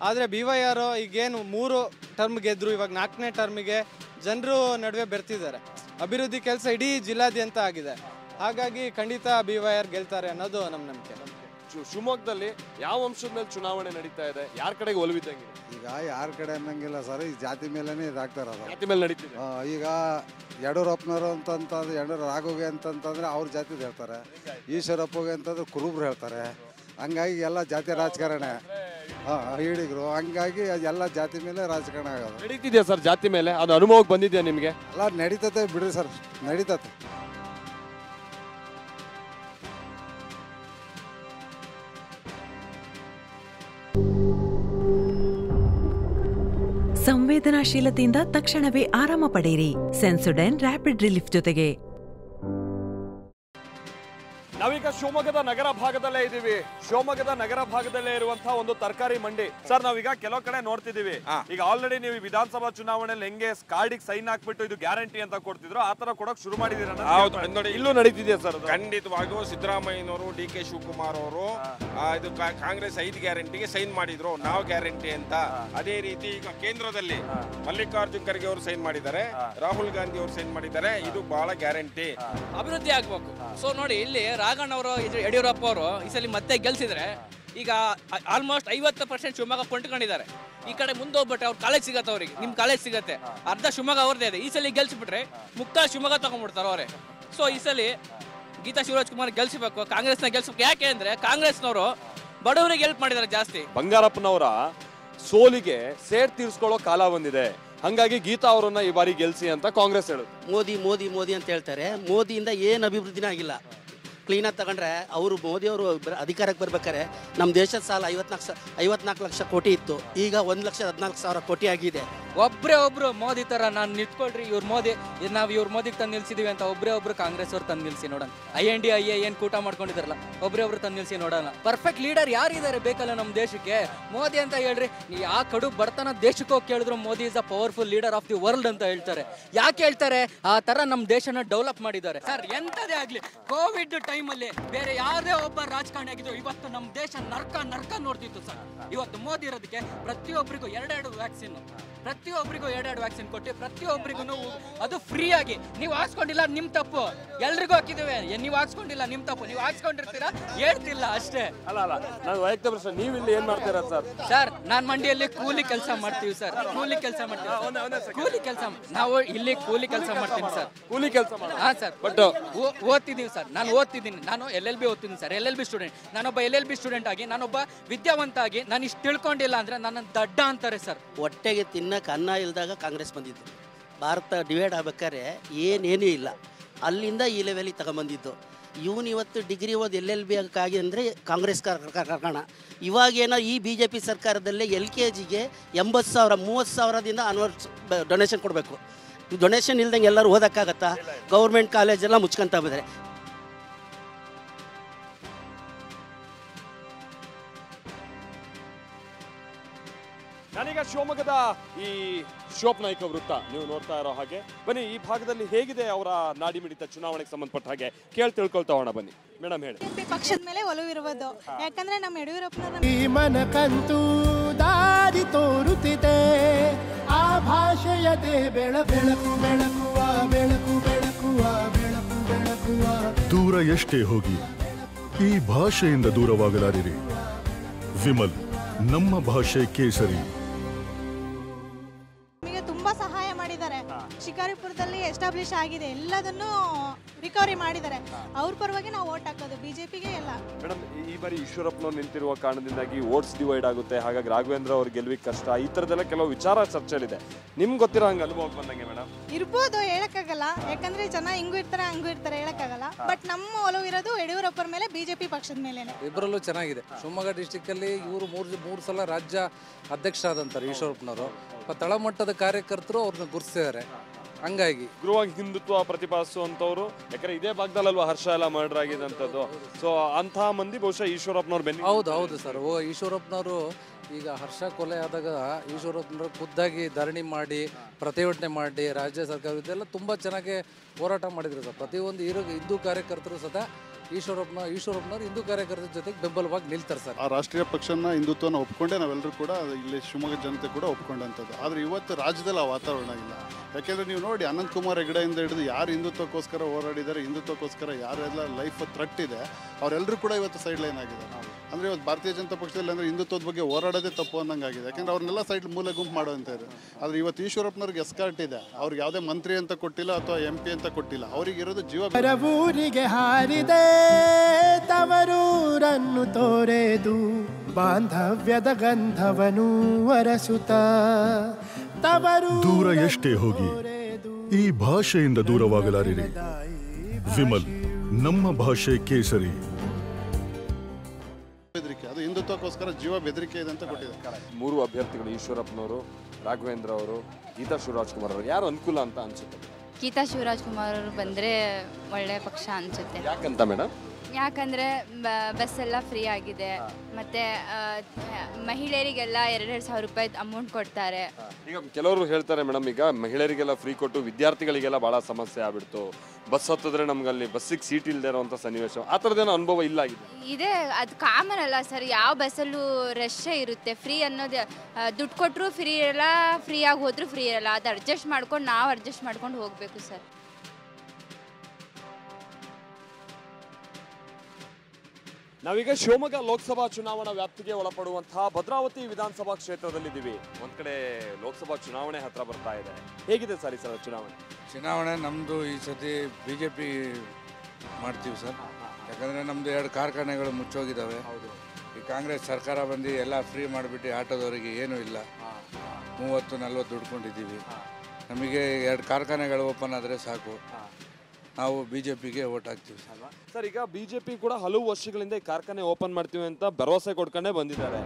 ಆದರೆ BYR ಈಗೇನು 3 ಟರ್ಮ್ ಗೆದ್ರು, ಇವಾಗ 4ನೇ ಟರ್ಮಿಗೆ ಜನರು ನಡುವೆ ಬೆರ್ತಿದ್ದಾರೆ. ಅಭಿವೃದ್ಧಿ ಕೆಲಸ ಇಡೀ ಜಿಲ್ಲಾದ್ಯಂತ ಆಗಿದೆ. ಹಾಗಾಗಿ ಖಂಡಿತ BYR ಗೆಲ್ತಾರೆ ಅನ್ನೋದು ನಮ್ಮ ನಂಬಿಕೆ. ಶಿವಮೊಗ್ಗದಲ್ಲಿ ಯಾವ ಅಂಶದ ಮೇಲೆ ಚುನಾವಣೆ ನಡೀತಾ ಇದೆ? ಯಾರ ಕಡೆಗೆ ಒಲವಿದ್ದಂಗೆ? ಈಗ ಯಾರ ಕಡೆ ಅನ್ನಂಗಿಲ್ಲ ಸರ್, ಈ ಜಾತಿ ಮೇಲೇನೆ ಇದಾಗ್ತಾ ಇರೋದು. ಜಾತಿ ಮೇಲೆ ನಡೀತಿದೆ. ಈಗ ಯಡಿಯೂರಪ್ಪನವರು ಅಂತಂತಂದ್ರೆ ಯಡಿಯೂರು ರಾಘೋಗೆ ಅಂತಂತಂದ್ರೆ ಅವ್ರ ಜಾತಿದು ಹೇಳ್ತಾರೆ, ಈಶ್ವರಪ್ಪಗೆ ಅಂತಂದ್ರೆ ಕುರುಬ್ರು ಹೇಳ್ತಾರೆ. ಹಂಗಾಗಿ ಎಲ್ಲ ಜಾತಿ ರಾಜಕಾರಣ ಹೇಳಿದ್ರು. ಹಂಗಾಗಿ ಎಲ್ಲ ಜಾತಿ ಮೇಲೆ ರಾಜಕಾರಣ ಆಗೋದು. ನಡೀತಿದೆಯಾ ಸರ್ ಜಾತಿ ಮೇಲೆ? ಅದು ಅನುಭವಕ್ಕೆ ಬಂದಿದೆಯಾ ನಿಮಗೆ? ಎಲ್ಲ ನಡೀತತೆ ಬಿಡ್ರಿ ಸರ್, ನಡೀತತೆ. ಸಂವೇದನಾಶೀಲತೆಯಿಂದ ತಕ್ಷಣವೇ ಆರಾಮ ಪಡೆಯಿರಿ. ಸೆನ್ಸೊಡೈನ್ ರ್ಯಾಪಿಡ್ ರಿಲೀಫ್ ಜೊತೆಗೆ. ನಾವೀಗ ಶಿವಮೊಗ್ಗದ ನಗರ ಭಾಗದಲ್ಲೇ ಇದ್ದೀವಿ. ಶಿವಮೊಗ್ಗದ ನಗರ ಭಾಗದಲ್ಲೇ ಇರುವಂತಹ ಒಂದು ತರಕಾರಿ ಮಂಡಿ. ಸರ್ ನಾವೀಗ ಕೆಲವು ಕಡೆ ನೋಡ್ತಿದೀವಿ, ಈಗ ಆಲ್ರೆಡಿ ನೀವು ವಿಧಾನಸಭಾ ಚುನಾವಣೆಯಲ್ಲಿ ಹೆಂಗೆ ಕಾರ್ಡಿಗೆ ಸೈನ್ ಹಾಕ್ಬಿಟ್ಟು ಇದು ಗ್ಯಾರಂಟಿ ಅಂತ ಕೊಡ್ತಿದ್ರು, ಆ ತರ ಕೊಡಕ್ ಶುರು ಮಾಡಿದೀರ? ನೋಡಿ, ಇಲ್ಲೂ ನಡೀತಿದೆಯಾ ಸರ್? ಖಂಡಿತವಾಗಿಯೂ ಸಿದ್ದರಾಮಯ್ಯನವರು, DK ಶಿವಕುಮಾರ್ ಅವರು ಇದು ಕಾಂಗ್ರೆಸ್ 5 ಗ್ಯಾರಂಟಿಗೆ ಸೈನ್ ಮಾಡಿದ್ರು, ನಾವು ಗ್ಯಾರಂಟಿ ಅಂತ. ಅದೇ ರೀತಿ ಈಗ ಕೇಂದ್ರದಲ್ಲಿ ಮಲ್ಲಿಕಾರ್ಜುನ್ ಖರ್ಗೆ ಅವರು ಸೈನ್ ಮಾಡಿದ್ದಾರೆ, ರಾಹುಲ್ ಗಾಂಧಿ ಅವರು ಸೈನ್ ಮಾಡಿದ್ದಾರೆ. ಇದು ಬಹಳ ಗ್ಯಾರಂಟಿ, ಅಭಿವೃದ್ಧಿ ಆಗ್ಬೇಕು. ಸೊ ನೋಡಿ, ಇಲ್ಲಿ ರಾಘಣ್ಣ ಅವರು, ಯಡಿಯೂರಪ್ಪ ಅವರು ಈ ಸಲ ಮತ್ತೆ ಗೆಲ್ಸಿದ್ರೆ ಈಗ ಆಲ್ಮೋಸ್ಟ್ 50% ಶಿವಮೊಗ್ಗ ಕೊಂಡ್ಕೊಂಡಿದ್ದಾರೆ. ಈ ಕಡೆ ಮುಂದೆ ಹೋಗ್ಬಿಟ್ರೆ ಅವ್ರ ಕಾಲೇಜ್ ಸಿಗತ್ತೆ, ಅವ್ರಿಗೆ ನಿಮ್ ಕಾಲೇಜ್ ಸಿಗತ್ತೆ, ಅರ್ಧ ಶಿವಮೊಗ್ಗ ಅವ್ರದೇ ಇದೆ. ಈ ಸಲ ಗೆಲ್ಸಿಬಿಟ್ರೆ ಮುಕ್ತ ಶಿವಮೊಗ್ಗ ತಗೊಂಡ್ಬಿಡ್ತಾರೆ ಅವರೇ. ಸೊ ಈ ಸಲ ಗೀತಾ ಶಿವರಾಜ್ ಕುಮಾರ್ ಗೆಲ್ಸಬೇಕು, ಕಾಂಗ್ರೆಸ್ನ ಗೆಲ್ಸಬೇಕು. ಯಾಕೆ ಅಂದ್ರೆ ಕಾಂಗ್ರೆಸ್ನವರು ಬಡವರಿಗೆ ಹೆಲ್ಪ್ ಮಾಡಿದ್ದಾರೆ ಜಾಸ್ತಿ. ಬಂಗಾರಪ್ಪನವರ ಸೋಲಿಗೆ ಸೇಡ್ ತೀರ್ಸ್ಕೊಳ್ಳೋ ಕಾಲ ಬಂದಿದೆ, ಹಂಗಾಗಿ ಗೀತಾ ಅವರನ್ನ ಈ ಬಾರಿ ಗೆಲ್ಸಿ ಅಂತ ಕಾಂಗ್ರೆಸ್ ಹೇಳುದು. ಮೋದಿ ಮೋದಿ ಮೋದಿ ಅಂತ ಹೇಳ್ತಾರೆ. ಮೋದಿಯಿಂದ ಏನು ಅಭಿವೃದ್ಧಿನೇ ಆಗಿಲ್ಲ. ಕ್ಲೀನಾಗಿ ತಗೊಂಡ್ರೆ ಅವರು ಮೋದಿಯವರು ಅಧಿಕಾರಕ್ಕೆ ಬರ್ಬೇಕಾದ್ರೆ ನಮ್ಮ ದೇಶದ ಸಾಲ 54 ಲಕ್ಷ ಕೋಟಿ ಇತ್ತು, ಈಗ 1,14,000 ಕೋಟಿ ಆಗಿದೆ. ಒಬ್ರು ಮೋದಿ ತರ ನಾನು ನಿಂತ್ಕೊಳ್ರಿ ಇವ್ರ ಮೋದಿ ನಾವು ಇವ್ರ ಮೋದಿಗೆ ತಂದು ನಿಲ್ಸಿದೀವಿ ಅಂತ ಒಬ್ರು ಕಾಂಗ್ರೆಸ್ ಅವ್ರು ತಂದು ನಿಲ್ಸಿ ನೋಡೋಣ. INDIA ಏನು ಕೂಟ ಮಾಡ್ಕೊಂಡಿದಾರಲ್ಲ ಒಬ್ರು ತಂದು ನಿಲ್ಸಿ ನೋಡೋಣ. ಪರ್ಫೆಕ್ಟ್ ಲೀಡರ್ ಯಾರಿದ್ದಾರೆ ಬೇಕಲ್ಲ ನಮ್ಮ ದೇಶಕ್ಕೆ? ಮೋದಿ ಅಂತ ಹೇಳ್ರಿ, ಆ ಕಡು ಬಡತನ ದೇಶಕ್ಕೆ ಹೋಗಿ ಕೇಳಿದ್ರು Modi is a powerful leader of the world ಅಂತ ಹೇಳ್ತಾರೆ. ಯಾಕೆ ಹೇಳ್ತಾರೆ? ಆ ತರ ನಮ್ಮ ದೇಶನ ಡೆವಲಪ್ ಮಾಡಿದ್ದಾರೆ ಸರ್. ಎಂತದೇ ಆಗ್ಲಿ, ಕೋವಿಡ್ ಟೈಮಲ್ಲಿ ಬೇರೆ ಯಾರೇ ಒಬ್ಬ ರಾಜಕಾರಣಿ ಆಗಿದ್ರು ಇವತ್ತು ನಮ್ಮ ದೇಶ ನರ್ಕ ನೋಡ್ತಿತ್ತು ಸರ್. ಇವತ್ತು ಮೋದಿ ಇರೋದಕ್ಕೆ ಪ್ರತಿಯೊಬ್ಬರಿಗೂ 2 ವ್ಯಾಕ್ಸಿನ್ ಕೊಟ್ಟು ಪ್ರತಿಯೊಬ್ಬರಿಗೂ ಅದು ಫ್ರೀ ಆಗಿ. ನೀವು ಹಾಕ್ಸ್ಕೊಂಡಿಲ್ಲ ನಿಮ್ ತಪ್ಪು, ಎಲ್ರಿಗೂ ಹಾಕಿದ್ದೇವೆ. ನೀವು ಹಾಕ್ಸ್ಕೊಂಡಿಲ್ಲ ನಿಮ್ ತಪ್ಪು, ನೀವು ಹಾಕ್ಸ್ಕೊಂಡಿರ್ತೀರಾ ಹೇಳ್ತಿಲ್ಲ ಅಷ್ಟೇ. ಅಲ್ಲ ನಾನು ವೈಯಕ್ತಿಕ ಪ್ರಶ್ನೆ, ನೀವು ಇಲ್ಲಿ ಏನ್ ಮಾಡ್ತೀರಾ ಸರ್? ಸರ್ ನಾನ್ ಮಂಡಿಯಲ್ಲಿ ಕೂಲಿ ಕೆಲಸ ಮಾಡ್ತೀವಿ ಸರ್. ಕೂಲಿ ಕೆಲಸ ನಾವು ಇಲ್ಲಿ ಕೂಲಿ ಕೆಲಸ ಮಾಡ್ತೀನಿ ಸರ್. ಕೂಲಿ ಕೆಲಸ ಹಾ ಸರ್. But ಓದ್ತಿದೀವಿ sir. ನಾನು ಓದ್ತಿದ್ದೀನಿ. ನಾನು LLB ಓದ್ತಿದ್ದೀನಿ ಸರ್. LLB student. ನಾನೊಬ್ಬ LLB ಸ್ಟೂಡೆಂಟ್ ಆಗಿ, ನಾನೊಬ್ಬ ವಿದ್ಯಾವಂತ ಆಗಿ ನಾನು ಇಷ್ಟು ತಿಳ್ಕೊಂಡಿಲ್ಲ ಅಂದ್ರೆ ನನ್ನ ದಡ್ಡ ಅಂತಾರೆ ಸರ್. ಹೊಟ್ಟೆಗೆ ತಿನ್ನಕ್ಕೆ ಅನ್ನ ಇಲ್ದಾಗ ಕಾಂಗ್ರೆಸ್ ಬಂದಿದ್ದು. ಭಾರತ ಡಿವೈಡ್ ಆಗ್ಬೇಕಾದ್ರೆ ಏನೇನೂ ಇಲ್ಲ, ಅಲ್ಲಿಂದ ಈ ಲೆವೆಲಿಗೆ ತಗೊಂಬಂದಿದ್ದು. ಇವತ್ತು ಡಿಗ್ರಿ ಓದಿ LLB ಆಗಿ ಅಂದರೆ ಕಾಂಗ್ರೆಸ್ ಕಾರಣ. ಇವಾಗೇನೋ ಈ BJP ಸರ್ಕಾರದಲ್ಲೇ LKGಗೆ 80,000 30,000ದಿಂದ ಡೊನೇಷನ್ ಕೊಡಬೇಕು. ಡೊನೇಷನ್ ಇಲ್ದಂಗೆ ಎಲ್ಲರೂ ಓದೋಕ್ಕಾಗತ್ತಾ? ಗೌರ್ಮೆಂಟ್ ಕಾಲೇಜೆಲ್ಲ ಮುಚ್ಕೊಂತ ಬಂದರೆ. ನಾನೀಗ ಶಿವಮೊಗ್ಗದ ಈ ಶಿವಪ್ಪ ನಾಯ್ಕ ವೃತ್ತ ನೀವು ನೋಡ್ತಾ ಇರೋ ಹಾಗೆ. ಬನ್ನಿ, ಈ ಭಾಗದಲ್ಲಿ ಹೇಗಿದೆ ಅವರ ನಾಡಿಮಿಡಿತ ಚುನಾವಣೆಗೆ ಸಂಬಂಧಪಟ್ಟ ಹಾಗೆ ಕೇಳ್ತಾ ಹೋಗೋಣ. ಬನ್ನಿ ಮೇಡಮ್ ಹೇಳಿ. ಪಕ್ಷದ ಮೇಲೆ ಒಲವಿರುವುದು, ಯಾಕಂದ್ರೆ ನಮ್ಮ ಯಡಿಯೂರಪ್ಪನವರ ಈ ಮನಕಂತೂ ದಾರಿ ತೋರುತ್ತಿದೆ, ಆ ಭಾಷೆಯದೇ ಬೆಳಕು ಬೆಳಕುವ ಬೆಳಕು ಬೆಳಕುವ ಬೆಳಕು ಬೆಳಕುವ. ದೂರ ಎಷ್ಟೇ ಹೋಗಿ ಈ ಭಾಷೆಯಿಂದ ದೂರವಾಗಲಾರಿರಿ. ವಿಮಲ್, ನಮ್ಮ ಭಾಷೆ ಕೇಸರಿ. ತುಂಬಾ ಸಹಾಯ ಮಾಡಿದ್ದಾರೆ. ಶಿಕಾರಿಪುರದಲ್ಲಿ ಎಸ್ಟಾಬ್ಲಿಷ್ ಆಗಿದೆ, ಎಲ್ಲದನ್ನು ರಿಕವರಿ ಮಾಡಿದ್ದಾರೆ. ಅವ್ರ ಪರವಾಗಿ ನಾವು ವೋಟ್ ಹಾಕೋದು BJPಗೆ ಎಲ್ಲ. ಮೇಡಮ್, ಈ ಬಾರಿ ಈಶ್ವರಪ್ಪನವ್ರು ನಿಂತಿರುವ ಕಾರಣದಿಂದಾಗಿ ವೋಟ್ಸ್ ಡಿವೈಡ್ ಆಗುತ್ತೆ, ಹಾಗಾಗಿ ರಾಘವೇಂದ್ರ ಅವ್ರ ಗೆಲುವಿಗೆ ಕಷ್ಟ, ಈ ತರದೆಲ್ಲ ಕೆಲವು ವಿಚಾರ ಚರ್ಚೆಲಿದೆ. ನಿಮ್ಗೆ ಗೊತ್ತಿರೋ ಹಂಗೆ ಅನುಭವ ಬಂದಂಗೆ ಮೇಡಮ್? ಇರ್ಬೋದು, ಹೇಳಕ್ಕಾಗಲ್ಲ. ಯಾಕಂದ್ರೆ ಜನ ಹಿಂಗೂ ಇರ್ತಾರೆ ಹಂಗೂ ಇರ್ತಾರೆ, ಹೇಳಕ್ಕಾಗಲ್ಲ. ಬಟ್ ನಮ್ಮ ಒಲವು ಇರೋದು ಯಡಿಯೂರಪ್ಪರ ಮೇಲೆ, BJP ಪಕ್ಷದ ಮೇಲೇನೆ. ಇಬ್ಬರಲ್ಲೂ ಚೆನ್ನಾಗಿದೆ. ಶಿವಮೊಗ್ಗ ಡಿಸ್ಟಿಕ್ ಅಲ್ಲಿ ಇವರು ಮೂರು ಸಲ ರಾಜ್ಯ ಅಧ್ಯಕ್ಷರಾದಂತಾರೆ ಈಶ್ವರಪ್ಪನವರು. ತಳಮಟ್ಟದ ಕಾರ್ಯಕರ್ತರು ಅವ್ರನ್ನ ಗುರುತಿಸಿದ್ದಾರೆ. ಹಂಗಾಗಿ ಗೃಹವಾಗಿ ಹಿಂದುತ್ವ ಪ್ರತಿಪಾದಿಸುವಂತವ್ರು, ಯಾಕಂದ್ರೆ ಇದೇ ಭಾಗದಲ್ಲಲ್ವಾ ಹರ್ಷ ಎಲ್ಲ ಮರ್ಡರ್ ಆಗಿದಂಥದ್ದು. ಸೊ ಅಂತಹ ಮಂದಿ ಬಹುಶಃ ಈಶ್ವರಪ್ಪನವ್ರು ಬೆನ್ನಿ. ಹೌದು ಸರ್. ಈಶ್ವರಪ್ಪನವರು ಈಗ ಹರ್ಷ ಕೊಲೆ ಆದಾಗ ಈಶ್ವರಪ್ಪನವರು ಖುದ್ದಾಗಿ ಧರಣಿ ಮಾಡಿ, ಪ್ರತಿಭಟನೆ ಮಾಡಿ, ರಾಜ್ಯ ಸರ್ಕಾರ ಇದೆಲ್ಲ ತುಂಬ ಚೆನ್ನಾಗಿ ಹೋರಾಟ ಮಾಡಿದ್ರು ಸರ್. ಪ್ರತಿಯೊಂದು ಹಿಂದೂ ಕಾರ್ಯಕರ್ತರು ಸದಾ ಈಶ್ವರಪ್ಪನವರು ಹಿಂದೂ ಕಾರ್ಯಕರ್ತರ ಜೊತೆಗೆ ಬೆಂಬಲವಾಗಿ ನಿಲ್ತಾರೆ ಸರ್. ಆ ರಾಷ್ಟ್ರೀಯ ಪಕ್ಷನ ಹಿಂದುತ್ವನ ಒಪ್ಕೊಂಡೆ ನಾವೆಲ್ಲರೂ ಕೂಡ ಇಲ್ಲಿ ಶಿವಮೊಗ್ಗ ಜನತೆ ಕೂಡ ಒಪ್ಕೊಂಡಂಥದ್ದು. ಆದರೆ ಇವತ್ತು ರಾಜ್ಯದಲ್ಲಿ ಆ ವಾತಾವರಣ ಇಲ್ಲ. ಯಾಕೆಂದರೆ ನೀವು ನೋಡಿ, ಅನಂತಕುಮಾರ್ ಹೆಗಡೆಯಿಂದ ಹಿಡಿದು ಯಾರು ಹಿಂದುತ್ವಕ್ಕೋಸ್ಕರ ಹೋರಾಡಿದ್ದಾರೆ, ಹಿಂದುತ್ವಕ್ಕೋಸ್ಕರ ಯಾರೆಲ್ಲ ಲೈಫ್ ಥ್ರೆಟ್ ಇದೆ, ಅವರೆಲ್ಲರೂ ಕೂಡ ಇವತ್ತು ಸೈಡ್ ಲೈನ್ ಆಗಿದ್ದಾರೆ. ಅಂದರೆ ಇವತ್ತು ಭಾರತೀಯ ಜನತಾ ಪಕ್ಷದಲ್ಲಿ ಅಂದರೆ ಹಿಂದುತ್ವದ ಬಗ್ಗೆ ಹೋರಾಡೋದೇ ತಪ್ಪು ಅನ್ನಂಗೆ ಆಗಿದೆ. ಯಾಕೆಂದರೆ ಅವ್ರನ್ನೆಲ್ಲ ಸೈಡ್ ಮೂಲೆ ಗುಂಪು ಮಾಡುವಂಥದ್ದು. ಆದರೆ ಇವತ್ತು ಈಶ್ವರಪ್ಪನವ್ರಿಗೆ ಎಸ್ಕಾರ್ಟ್ ಇದೆ. ಅವ್ರಿಗೆ ಯಾವುದೇ ಮಂತ್ರಿ ಅಂತ ಕೊಟ್ಟಿಲ್ಲ ಅಥವಾ MP ಅಂತ ಕೊಟ್ಟಿಲ್ಲ. ಅವ್ರಿಗೆ ಇರೋದು ಜೀವ. ಊರಿಗೆ ಹಾರಿದೆ ತವರೂರನ್ನು ತೋರೆದು, ಬಾಂಧವ್ಯದ ಗಂಧವನು ಅರಸುತ್ತ. ದೂರ ಎಷ್ಟೇ ಹೋಗಿ ಈ ಭಾಷೆಯಿಂದ ದೂರವಾಗಲಾರಿರಿ. ವಿಮಲ್, ನಮ್ಮ ಭಾಷೆ ಕೇಸರಿ. ಬೆದರಿಕೆ, ಅದು ಹಿಂದುತ್ವಕ್ಕೋಸ್ಕರ ಜೀವ ಬೆದರಿಕೆ ಇದೆ ಅಂತ ಕೊಟ್ಟಿದ್ದಾರೆ. 3 ಅಭ್ಯರ್ಥಿಗಳು, ಈಶ್ವರಪ್ಪನವರು, ರಾಘವೇಂದ್ರ ಅವರು, ಗೀತಾ ಶಿವರಾಜ್ಕುಮಾರ್ ಅವರು, ಯಾರು ಅನುಕೂಲ ಅಂತ ಅನ್ಸುತ್ತೆ? ಗೀತಾ ಶಿವರಾಜ್ಕುಮಾರ್ ಅವರು ಬಂದರೆ ಒಳ್ಳೆ ಪಕ್ಷ ಅನ್ಸುತ್ತೆ. ಯಾಕಂತ ಮೇಡಮ್? ಯಾಕಂದರೆ ಬಸ್ ಎಲ್ಲ ಫ್ರೀ ಆಗಿದೆ, ಮತ್ತು ಮಹಿಳೆಯರಿಗೆಲ್ಲ 2,000 ರೂಪಾಯಿ ಅಮೌಂಟ್ ಕೊಡ್ತಾರೆ. ಈಗ ಕೆಲವರು ಹೇಳ್ತಾರೆ ಮೇಡಮ್, ಈಗ ಮಹಿಳೆಯರಿಗೆಲ್ಲ ಫ್ರೀ ಕೊಟ್ಟು ವಿದ್ಯಾರ್ಥಿಗಳಿಗೆಲ್ಲ ಭಾಳ ಸಮಸ್ಯೆ ಆಗ್ಬಿಡ್ತು, ಬಸ್ ಹತ್ತಿದ್ರೆ ನಮ್ಗೆ ಅಲ್ಲಿ ಬಸ್ಸಿಗೆ ಸೀಟ್ ಇಲ್ಲದೆ ಇರೋವಂಥ ಸನ್ನಿವೇಶ, ಆ ಥರದ್ದೇನೋ ಅನುಭವ ಇಲ್ಲ ಆಗಿದೆ? ಇದೆ, ಅದು ಕಾಮನ್ ಅಲ್ಲ ಸರ್. ಯಾವ ಬಸ್ಸಲ್ಲೂ ರಶ್ಶೇ ಇರುತ್ತೆ. ಫ್ರೀ ಅನ್ನೋದು ದುಡ್ಡು ಕೊಟ್ಟರು ಫ್ರೀ ಇರಲ್ಲ, ಫ್ರೀಯಾಗಿ ಹೋದರೂ ಫ್ರೀ ಇರಲ್ಲ. ಅದು ಅಡ್ಜಸ್ಟ್ ಮಾಡ್ಕೊಂಡು ನಾವು ಅಡ್ಜಸ್ಟ್ ಮಾಡ್ಕೊಂಡು ಹೋಗಬೇಕು ಸರ್. ನಾವೀಗ ಶಿವಮೊಗ್ಗ ಲೋಕಸಭಾ ಚುನಾವಣಾ ವ್ಯಾಪ್ತಿಗೆ ಒಳಪಡುವಂತಹ ಭದ್ರಾವತಿ ವಿಧಾನಸಭಾ ಕ್ಷೇತ್ರದಲ್ಲಿದ್ದೀವಿ. ಒಂದ್ ಕಡೆ ಲೋಕಸಭಾ ಚುನಾವಣೆ ಹತ್ರ ಬರ್ತಾ ಇದೆ. ಹೇಗಿದೆ ಸರ್ ಈ ಸಲ ಚುನಾವಣೆ? ನಮ್ಮದು ಈ ಸತಿ BJP ಮಾಡ್ತೀವಿ ಸರ್. ಯಾಕಂದರೆ ನಮ್ಮದು 2 ಕಾರ್ಖಾನೆಗಳು ಮುಚ್ಚೋಗಿದ್ದಾವೆ. ಈ ಕಾಂಗ್ರೆಸ್ ಸರ್ಕಾರ ಬಂದು ಎಲ್ಲ ಫ್ರೀ ಮಾಡಿಬಿಟ್ಟು ಆಟೋದವರಿಗೆ ಏನೂ ಇಲ್ಲ. 30-40 ದುಡ್ಕೊಂಡಿದ್ದೀವಿ. ನಮಗೆ 2 ಕಾರ್ಖಾನೆಗಳು ಓಪನ್ ಆದರೆ ಸಾಕು. ನಾವು BJPಗೆ ವೋಟ್ ಹಾಕ್ತೀವಿ ಸರ್. ಈಗ ಬಿಜೆಪಿ ಕೂಡ ಹಲವು ವರ್ಷಗಳಿಂದ ಈ ಕಾರ್ಖಾನೆ ಓಪನ್ ಮಾಡ್ತೀವಿ ಅಂತ ಭರವಸೆ ಕೊಡ್ಕೊಂಡೇ ಬಂದಿದ್ದಾರೆ.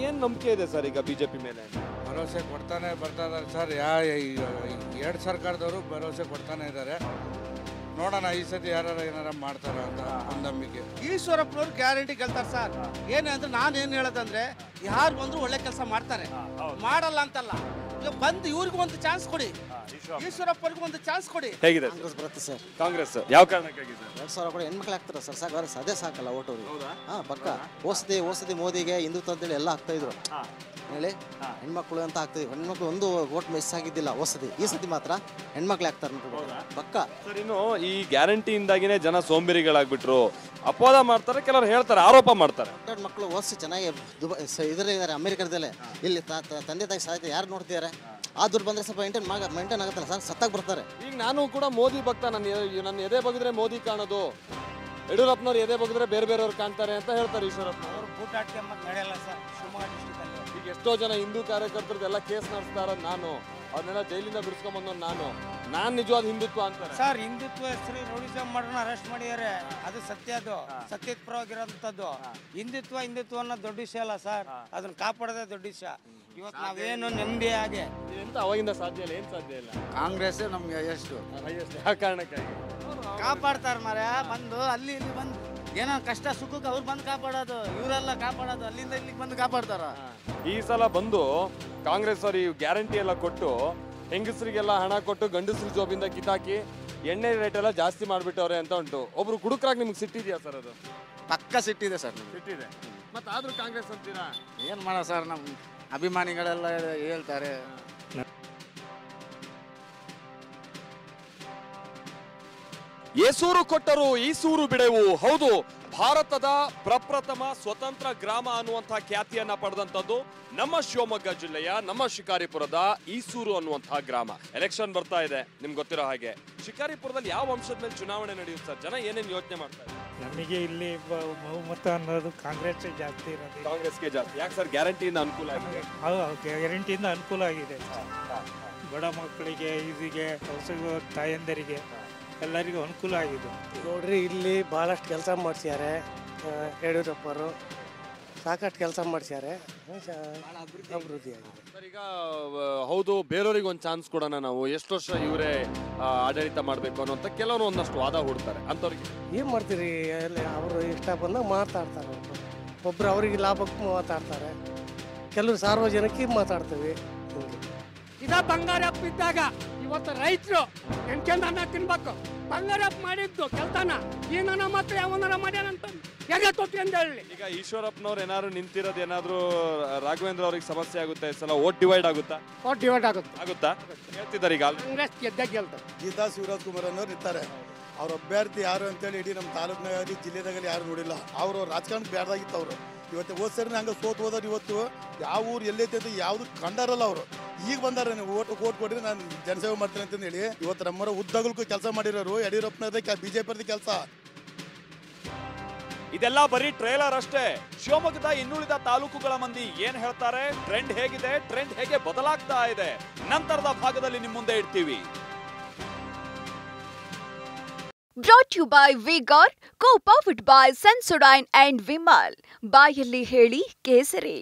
ಏನ್ ನಂಬಿಕೆ ಇದೆ ಸರ್ ಈಗ ಬಿಜೆಪಿ ಮೇಲೆ? ಭರವಸೆ ಕೊಡ್ತಾನೆ ಬರ್ತಾ ಇದ್ದಾರೆ ಸರ್. ಎರಡು ಸರ್ಕಾರದವರು ಭರವಸೆ ಕೊಡ್ತಾನೆ ಇದ್ದಾರೆ. ನೋಡೋಣ ಈ ಸತಿ ಯಾರು ಏನಾರ ಮಾಡ್ತಾರ ಅಂತ ಒಂದು ನಂಬಿಕೆ. ಈಶ್ವರಪ್ಪನವ್ರು ಗ್ಯಾರಂಟಿ ಗೆಲ್ತಾರೆ ಸರ್. ಏನಂದ್ರೆ ನಾನು ಏನು ಹೇಳೋದಂದ್ರೆ ಯಾರು ಬಂದ್ರು ಒಳ್ಳೆ ಕೆಲಸ ಮಾಡ್ತಾರೆ, ಮಾಡಲ್ಲ ಅಂತಲ್ಲ. ಈಗ ಬಂದು ಇವ್ರಿಗೂ ಒಂದು ಚಾನ್ಸ್ ಕೊಡಿ, ಈಶ್ವರಪ್ಪನಿಗೂ ಒಂದು ಚಾನ್ಸ್ ಕೊಡಿ. ಹೇಗಿದೆ ಕಾಂಗ್ರೆಸ್ ಬರುತ್ತೆ ಸರ್. ಕಾಂಗ್ರೆಸ್ ಯಾವ ಕಾರಣಕ್ಕಾಗಿದೆ? 2000 ಕೂಡ ಹೆಣ್ಮಕ್ಳು ಆಗ್ತಾರೆ ಸರ್. ಸಾಕು ಅದೇ ಸಾಕಲ್ಲ ಓಟು. ಹಾಂ ಪಕ್ಕ ಓಸದಿ ಮೋದಿಗೆ ಹಿಂದುತ್ವ ಅಂತೇಳಿ ಎಲ್ಲ ಆಗ್ತಾ ಇದ್ರು ಹೇಳಿ. ಹೆಣ್ಮಕ್ಳು ಅಂತ ಆಗ್ತಿದ್ವಿ. ಹೆಣ್ಮಕ್ಳು ಒಂದು ವೋಟ್ ಮಿಸ್ ಆಗಿದ್ದಿಲ್ಲ ಓಸದಿ. ಈ ಸತಿ ಮಾತ್ರ ಹೆಣ್ಮಕ್ಳು ಆಗ್ತಾರೆ ಪಕ್ಕ. ಸರ್, ಇನ್ನು ಈ ಗ್ಯಾರಂಟಿಯಿಂದಾಗಿನೇ ಜನ ಸೋಂಬೇರಿಗಳಾಗ್ಬಿಟ್ರು, ಅಪವಾದ ಮಾಡ್ತಾರೆ, ಕೆಲವರು ಹೇಳ್ತಾರೆ, ಆರೋಪ ಮಾಡ್ತಾರೆ. ಮಕ್ಕಳು ಓದಿಸಿ ಚೆನ್ನಾಗಿ ಇದರಿದ್ದಾರೆ ಅಮೆರಿಕದಲ್ಲೇ. ಇಲ್ಲಿ ತಂದೆ ತಾಯಿ ಸಾಹಿತ್ಯ ಯಾರು ನೋಡ್ತಿದ್ದಾರೆ? ಆ ದುಡ್ಡು ಬಂದ್ರೆ ಸ್ವಲ್ಪ ಮೇಂಟೈನ್ ಆಗುತ್ತಲ್ಲ ಸರ್. ಸತ್ತಾಗಿ ಬರ್ತಾರೆ. ಈಗ ನಾನು ಕೂಡ ಮೋದಿ ಭಕ್ತ. ನನ್ನ ಎದೆ ಬಗ್ದ್ರೆ ಮೋದಿ ಕಾಣೋದು, ಯಡಿಯೂರಪ್ಪನವ್ರು ಎದೆ ಬಗ್ದ್ರೆ ಬೇರೆ ಬೇರೆಯವ್ರು ಕಾಣ್ತಾರೆ ಅಂತ ಹೇಳ್ತಾರೆ ಈಶ್ವರಪ್ಪನವರು. ಬೂಟಾಟಿಕೆ ನಡೆಯಲ್ಲ ಸರ್ ಶಿವಮೊಗ್ಗ ಡಿಸ್ಟ್ರಿಕ್ಟಲ್ಲಿ. ಈಗ ಎಷ್ಟೋ ಜನ ಹಿಂದೂ ಕಾರ್ಯಕರ್ತರದೆಲ್ಲ ಕೇಸ್ ನಡೆಸ್ತಾ ಇರೋದು ನಾನು, ಅವ್ರನ್ನೆಲ್ಲ ಜೈಲಿಂದ ಬಿಡಿಸ್ಕೊಂಬಂದು ನಾನು ನಿಜವಾದ ಹಿಂದುತ್ವ ಅಂತಾರೆ ಸರ್. ಹಿಂದುತ್ವ ಹೆಸರು ರೌಡಿಸಮ್ ಮಾಡೋಣ ಅರೆಸ್ಟ್ ಮಾಡಿದ್ದಾರೆ, ಅದು ಸತ್ಯ. ಅದು ಸತ್ಯದ ಪರವಾಗಿರೋಂಥದ್ದು. ಹಿಂದುತ್ವ ಅನ್ನೋ ದೊಡ್ಡ ವಿಷಯ ಅಲ್ಲ ಸರ್. ಅದನ್ನ ಕಾಪಾಡೋದೇ ದೊಡ್ಡ ವಿಷಯ. ಇವತ್ತು ನಾವೇನು ನೆಮ್ಮದಿ ಹಾಗೆ ಎಂತ ಅವಾಗಿಂದ ಸಾಧ್ಯ ಇಲ್ಲ. ಏನ್ ಸಾಧ್ಯ ಇಲ್ಲ. ಕಾಂಗ್ರೆಸ್ ನಮ್ಗೆ ಎಷ್ಟು ಯಾವ ಕಾರಣಕ್ಕಾಗಿ ಕಾಪಾಡ್ತಾರೆ ಮಾರ. ಬಂದು ಅಲ್ಲಿ ಇಲ್ಲಿ ಬಂದು ಏನೋ ಕಷ್ಟ ಸುಖಕ್ಕೆ ಅವ್ರು ಬಂದು ಕಾಪಾಡೋದು, ಇವರೆಲ್ಲ ಕಾಪಾಡೋದು. ಅಲ್ಲಿಂದ ಇಲ್ಲಿಗೆ ಬಂದು ಕಾಪಾಡ್ತಾರ. ಈ ಸಲ ಬಂದು ಕಾಂಗ್ರೆಸ್ ಅವ್ರು ಈ ಗ್ಯಾರಂಟಿ ಎಲ್ಲ ಕೊಟ್ಟು ಹೆಂಗಸರಿಗೆಲ್ಲ ಹಣ ಕೊಟ್ಟು ಗಂಡಸರ ಜೋಬಿಂದ ಕಿತ್ತಾಕಿ ಎಣ್ಣೆ ರೇಟ್ ಎಲ್ಲ ಜಾಸ್ತಿ ಮಾಡ್ಬಿಟ್ಟವ್ರೆ ಅಂತ ಉಂಟು. ಒಬ್ರು ಕುಡುಕರಾಗಿ ನಿಮ್ಗೆ ಸಿಟ್ಟಿದೆಯಾ ಸರ್? ಅದು ಪಕ್ಕ ಸಿಟ್ಟಿದೆ ಸರ್. ಸಿಟ್ಟಿದೆ. ಮತ್ತೆ ಆದ್ರೂ ಕಾಂಗ್ರೆಸ್ ಅಂತೀರಾ? ಏನ್ ಮಾಡೋ ಸರ್, ನಮ್ಮ ಅಭಿಮಾನಿಗಳೆಲ್ಲ ಹೇಳ್ತಾರೆ. ಏಸೂರು ಕೊಟ್ಟರು ಈಸೂರು ಬಿಡೆವು. ಹೌದು, ಭಾರತದ ಪ್ರಪ್ರಥಮ ಸ್ವತಂತ್ರ ಗ್ರಾಮ ಅನ್ನುವಂತಹ ಖ್ಯಾತಿಯನ್ನ ಪಡೆದಂತದ್ದು ನಮ್ಮ ಶಿವಮೊಗ್ಗ ಜಿಲ್ಲೆಯ ನಮ್ಮ ಶಿಕಾರಿಪುರದ ಈಸೂರು ಅನ್ನುವಂತಹ ಗ್ರಾಮ. ಎಲೆಕ್ಷನ್ ಬರ್ತಾ ಇದೆ, ನಿಮ್ಗೆ ಗೊತ್ತಿರೋ ಹಾಗೆ. ಶಿಕಾರಿಪುರದಲ್ಲಿ ಯಾವ ಅಂಶದ ಮೇಲೆ ಚುನಾವಣೆ ನಡೆಯುತ್ತೆ ಸರ್? ಜನ ಏನೇನು ಯೋಚನೆ ಮಾಡ್ತಾರೆ? ನಮಗೆ ಇಲ್ಲಿ ಬಹುಮತ ಅನ್ನೋದು ಕಾಂಗ್ರೆಸ್ ಜಾಸ್ತಿ ಇರೋದು. ಕಾಂಗ್ರೆಸ್ಗೆ ಜಾಸ್ತಿ. ಯಾಕೆ ಸರ್? ಗ್ಯಾರಂಟಿಯಿಂದ ಅನುಕೂಲ ಆಗಿದೆ. ಗ್ಯಾರಂಟಿಯಿಂದ ಅನುಕೂಲ ಆಗಿದೆ. ಬಡ ಮಕ್ಕಳಿಗೆ, ಇದಕ್ಕೆ ಹೊಸ ತಾಯಂದರಿಗೆ ಎಲ್ಲರಿಗೂ ಅನುಕೂಲ ಆಗಿದೆ. ನೋಡ್ರಿ, ಇಲ್ಲಿ ಭಾಳಷ್ಟು ಕೆಲಸ ಮಾಡಿಸ್ಯಾರೆ ಯಡಿಯೂರಪ್ಪರು. ಸಾಕಷ್ಟು ಕೆಲಸ ಮಾಡಿಸ್ಯಾರೆ, ಅಭಿವೃದ್ಧಿ ಆಗಿದೆ. ಸರ್, ಈಗ ಹೌದು, ಬೇರೆಯವ್ರಿಗೆ ಒಂದು ಚಾನ್ಸ್ ಕೊಡೋಣ, ನಾವು ಎಷ್ಟು ವರ್ಷ ಇವರೇ ಆಡಳಿತ ಮಾಡಬೇಕು ಅನ್ನೋಂಥ ಕೆಲವರು ಒಂದಷ್ಟು ವಾದ ಹೂಡ್ತಾರೆ. ಅಂಥವ್ರಿಗೆ ಏನು ಮಾಡ್ತೀರಿ? ಅವರು ಇಷ್ಟ ಬಂದಾಗ ಮಾತಾಡ್ತಾರೆ. ಒಬ್ರು ಅವ್ರಿಗೆ ಲಾಭಕ್ಕೆ ಮಾತಾಡ್ತಾರೆ, ಕೆಲವರು ಸಾರ್ವಜನಿಕ ಮಾತಾಡ್ತೀವಿ. ಇದ ಬಂಗಾರಪ್ಪ ಇದ್ದಾಗ ಇವತ್ತು ರೈತರು ಎಂಕೆಂದ ಅನ್ನ ತಿನ್ಬೇಕು. ಬಂಗಾರಪ್ಪ ಮಾಡಿದ್ದು ಕೆಲಸನ ಈ ನನ್ನ ಮಾತ್ರ ಯಾವನಾರ ಮಾಡ್ಯಾನಂತ ಹೇಗೆ ತೊಟ್ಟಿ ಅಂತ ಹೇಳಿ. ಈಗ ಈಶ್ವರಪ್ಪನವ್ರು ಏನಾದ್ರು ನಿಂತಿರೋದು ಏನಾದ್ರು ರಾಘವೇಂದ್ರ ಅವ್ರಿಗೆ ಸಮಸ್ಯೆ ಆಗುತ್ತೆ? ಈ ಸಲ ವೋಟ್ ಡಿವೈಡ್ ಆಗುತ್ತಾ? ವೋಟ್ ಡಿವೈಡ್ ಆಗುತ್ತಾ ಹೇಳ್ತಿದ್ದಾರೆ ಈಗ. ಕಾಂಗ್ರೆಸ್ ಗೆದ್ದೇ ಗೆಲ್ತಾರೆ. ಗೀತಾ ಶಿವರಾಜ್ ಕುಮಾರ್ ಅನ್ನೋರು ನಿಂತಾರೆ. ಅವ್ರ ಅಭ್ಯರ್ಥಿ ಯಾರು ಅಂತೇಳಿ ಇಡೀ ನಮ್ಮ ತಾಲೂಕಿನಾಗಲಿ ಜಿಲ್ಲೆದಾಗಲಿ ಯಾರು ನೋಡಿಲ್ಲ. ಅವರು ರಾಜಕಾರಣ ಬ್ಯಾಡ್ದಾಗಿತ್ತು. ಅವರು ಇವತ್ತು ಹೋದ ಸರಿ ಹಂಗೆ ಸೋತ್ ಹೋದವ್ರು ಇವತ್ತು ಯಾವ ಊರು ಎಲ್ಲೈತೆ ಅಂತ ಯಾವುದು ಕಂಡಾರಲ್ಲ. ಅವರು ಈಗ ಬಂದಾರ, ನೀವು ಓಟ್ ಕೊಟ್ರಿ ನಾನು ಜನಸೇವೆ ಮಾಡ್ತೀನಿ ಅಂತ ಹೇಳಿ. ಇವತ್ತು ನಮ್ಮರ ಉದ್ದಗಲ್ಗೂ ಕೆಲಸ ಮಾಡಿರೋರು ಯಡಿಯೂರಪ್ಪನದೇ ಬಿಜೆಪಿ ಕೆಲಸ. ಇದೆಲ್ಲ ಬರೀ ಟ್ರೇಲರ್ ಅಷ್ಟೇ. ಶಿವಮೊಗ್ಗದ ಇನ್ನುಳಿದ ತಾಲೂಕುಗಳ ಮಂದಿ ಏನ್ ಹೇಳ್ತಾರೆ, ಟ್ರೆಂಡ್ ಹೇಗಿದೆ, ಟ್ರೆಂಡ್ ಹೇಗೆ ಬದಲಾಗ್ತಾ ಇದೆ, ನಂತರದ ಭಾಗದಲ್ಲಿ ನಿಮ್ಮ ಮುಂದೆ ಇಡ್ತೀವಿ. Brought to you by Vigor, co-powered by Sensodyne and Vimal. ಬಾಯಲ್ಲಿ ಹೇಳಿ ಕೇಸರಿ.